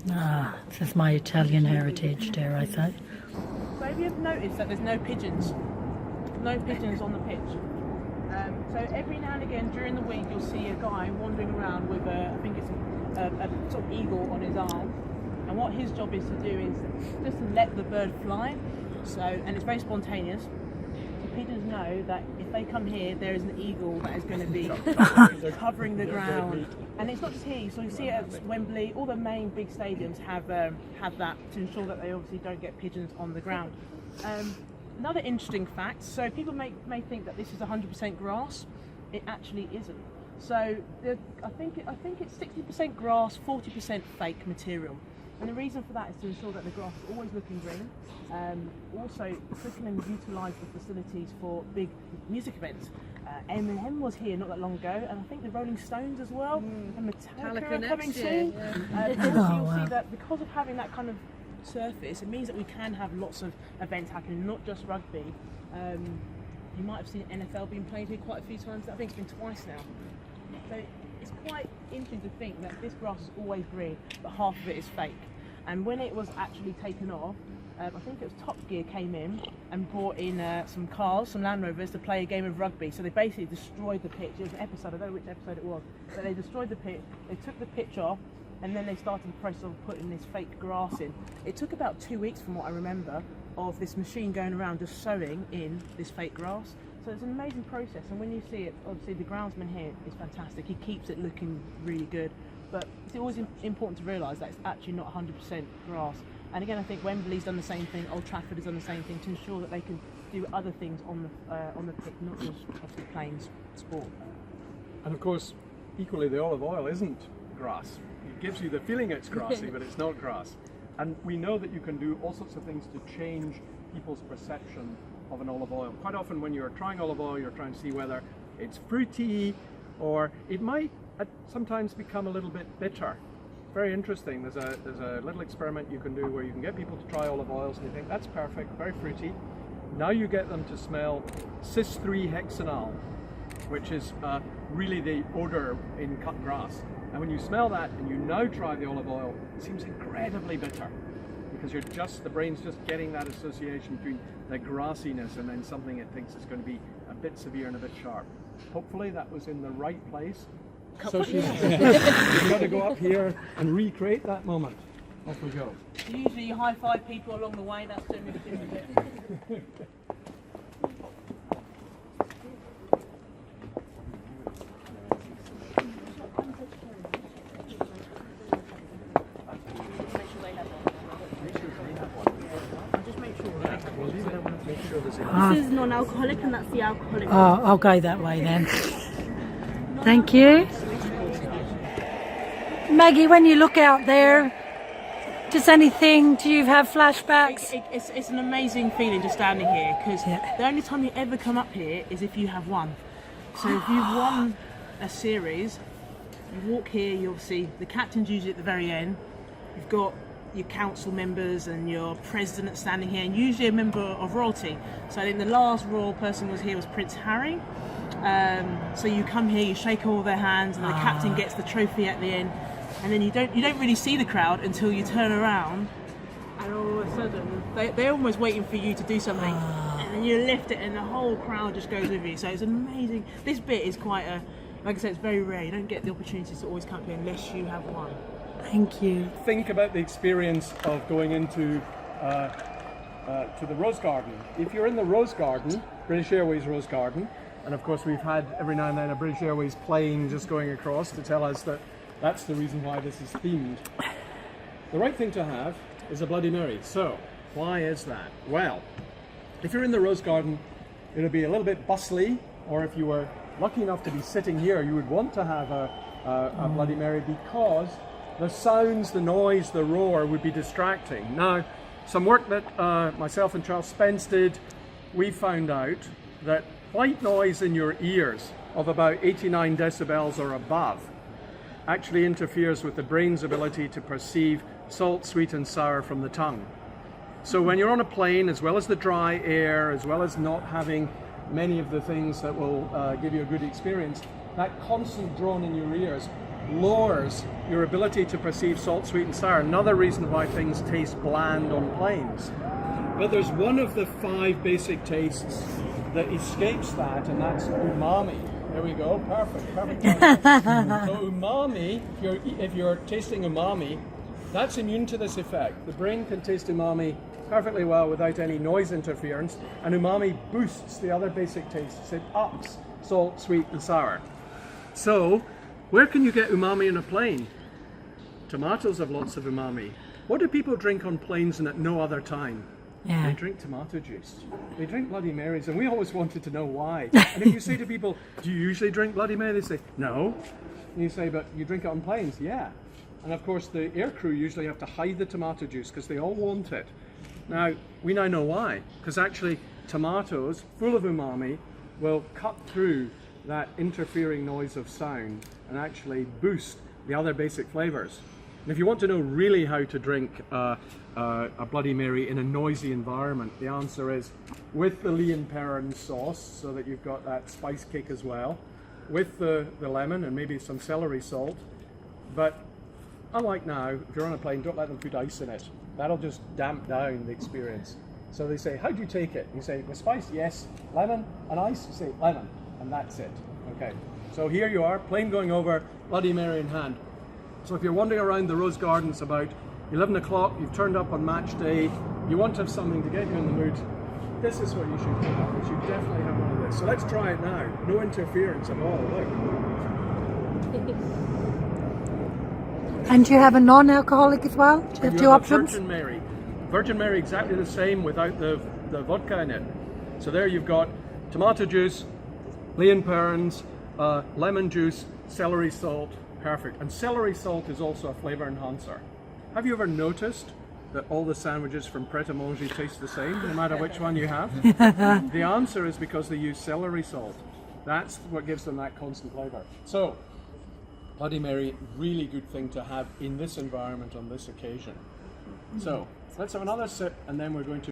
This is my Italian heritage, dare I say. So have you ever noticed that there's no pigeons? No pigeons on the pitch. So every now and again during the week you'll see a guy wandering around with I think it's a sort of eagle on his arm. And what his job is to do is just to let the bird fly. So, and it's very spontaneous. So pigeons know that if they come here, there is an eagle that is going to be covering the ground. And it's not just here, so you see it at Wembley, all the main big stadiums have that to ensure that they obviously don't get pigeons on the ground. Another interesting fact, so people may think that this is 100% grass. It actually isn't. So I think it's 60% grass, 40% fake material. And the reason for that is to ensure that the grass is always looking green. Also, Twickenham utilise the facilities for big music events. Eminem was here not that long ago, and I think the Rolling Stones as well, and Metallica are coming soon. You'll see that because of having that kind of surface, it means that we can have lots of events happening, not just rugby. You might have seen NFL being played here quite a few times. I think it's been twice now. So it's quite interesting to think that this grass is always green, but half of it is fake. And when it was actually taken off, I think it was Top Gear came in and brought in some cars, some Land Rovers, to play a game of rugby. So they basically destroyed the pitch. It was an episode, I don't know which episode it was, but they destroyed the pitch, they took the pitch off, and then they started the process of putting this fake grass in. It took about 2 weeks, from what I remember, of this machine going around just sowing in this fake grass. So it's an amazing process, and when you see it, obviously the groundsman here is fantastic. He keeps it looking really good, but it's always important to realise that it's actually not 100% grass. And again, I think Wembley's done the same thing, Old Trafford has done the same thing to ensure that they can do other things on the pitch, not just obviously playing sport. And of course, equally, the olive oil isn't grass. It gives you the feeling it's grassy, but it's not grass. And we know that you can do all sorts of things to change people's perception of an olive oil. Quite often when you're trying olive oil, you're trying to see whether it's fruity, or it might sometimes become a little bit bitter. Very interesting. There's a little experiment you can do where you can get people to try olive oils and they think that's perfect, very fruity. Now you get them to smell cis-3-hexanal, which is really the odor in cut grass. And when you smell that and you now try the olive oil, it seems incredibly bitter, because the brain's just getting that association between the grassiness and then something it thinks is going to be a bit severe and a bit sharp. Hopefully that was in the right place. So she's got to go up here and recreate that moment. Off we go. Usually you high-five people along the way, that's doing the bit. This is non-alcoholic and that's the alcoholic. Oh, I'll go that way then. Thank you. Maggie, when you look out there, do you have flashbacks? It's an amazing feeling just standing here, because the only time you ever come up here is if you have won. So if you've won a series, you walk here, you'll see the captain's usually at the very end. You've got your council members and your president standing here, and usually a member of royalty. So I think the last royal person was here was Prince Harry. So you come here, you shake all their hands, and the captain gets the trophy at the end. And then you don't really see the crowd until you turn around, and all of a sudden they're almost waiting for you to do something, and then you lift it, and the whole crowd just goes with you. So it's amazing. This bit is quite like I said, it's very rare. You don't get the opportunities to always come here unless you have won. Thank you. Think about the experience of going into to the Rose Garden. If you're in the Rose Garden, British Airways Rose Garden, and of course we've had every now and then a British Airways plane just going across to tell us that that's the reason why this is themed. The right thing to have is a Bloody Mary. So, why is that? Well, if you're in the Rose Garden, it'll be a little bit bustly, or if you were lucky enough to be sitting here, you would want to have a Bloody Mary, because the sounds, the noise, the roar would be distracting. Now, some work that myself and Charles Spence did, we found out that white noise in your ears of about 89 decibels or above actually interferes with the brain's ability to perceive salt, sweet and sour from the tongue. So when you're on a plane, as well as the dry air, as well as not having many of the things that will give you a good experience, that constant drone in your ears lowers your ability to perceive salt, sweet and sour. Another reason why things taste bland on planes. But there's one of the 5 basic tastes that escapes that, and that's umami. There we go, perfect. So umami, if you're tasting umami, that's immune to this effect. The brain can taste umami perfectly well without any noise interference, and umami boosts the other basic tastes. It ups salt, sweet and sour. So, where can you get umami in a plane? Tomatoes have lots of umami. What do people drink on planes and at no other time? Yeah. They drink tomato juice. They drink Bloody Marys, and we always wanted to know why. And if you say to people, do you usually drink Bloody Mary? They say, no. And you say, but you drink it on planes? Yeah. And of course the air crew usually have to hide the tomato juice because they all want it. Now, we now know why. Because actually tomatoes, full of umami, will cut through that interfering noise of sound and actually boost the other basic flavors. And if you want to know really how to drink a Bloody Mary in a noisy environment, the answer is with the Lea and Perrins sauce, so that you've got that spice kick as well, with the lemon and maybe some celery salt. But unlike now, if you're on a plane, don't let them put ice in it. That'll just damp down the experience. So they say, how do you take it? You say, with spice, yes. Lemon and ice? You say, lemon. And that's it. Okay. So here you are, plane going over, Bloody Mary in hand. So if you're wandering around the Rose Gardens about 11 o'clock, you've turned up on match day, you want to have something to get you in the mood, this is what you should have. You should definitely have one of this. So let's try it now. No interference at all. Look. And do you have a non-alcoholic as well? Do you have 2 options? Virgin Mary. Virgin Mary exactly the same without the vodka in it. So there you've got tomato juice, Lea and Perrins, lemon juice, celery salt, perfect. And celery salt is also a flavour enhancer. Have you ever noticed that all the sandwiches from Pret a Manger taste the same, no matter which one you have? The answer is because they use celery salt. That's what gives them that constant flavour. So, Bloody Mary, really good thing to have in this environment on this occasion. So, let's have another sip and then we're going to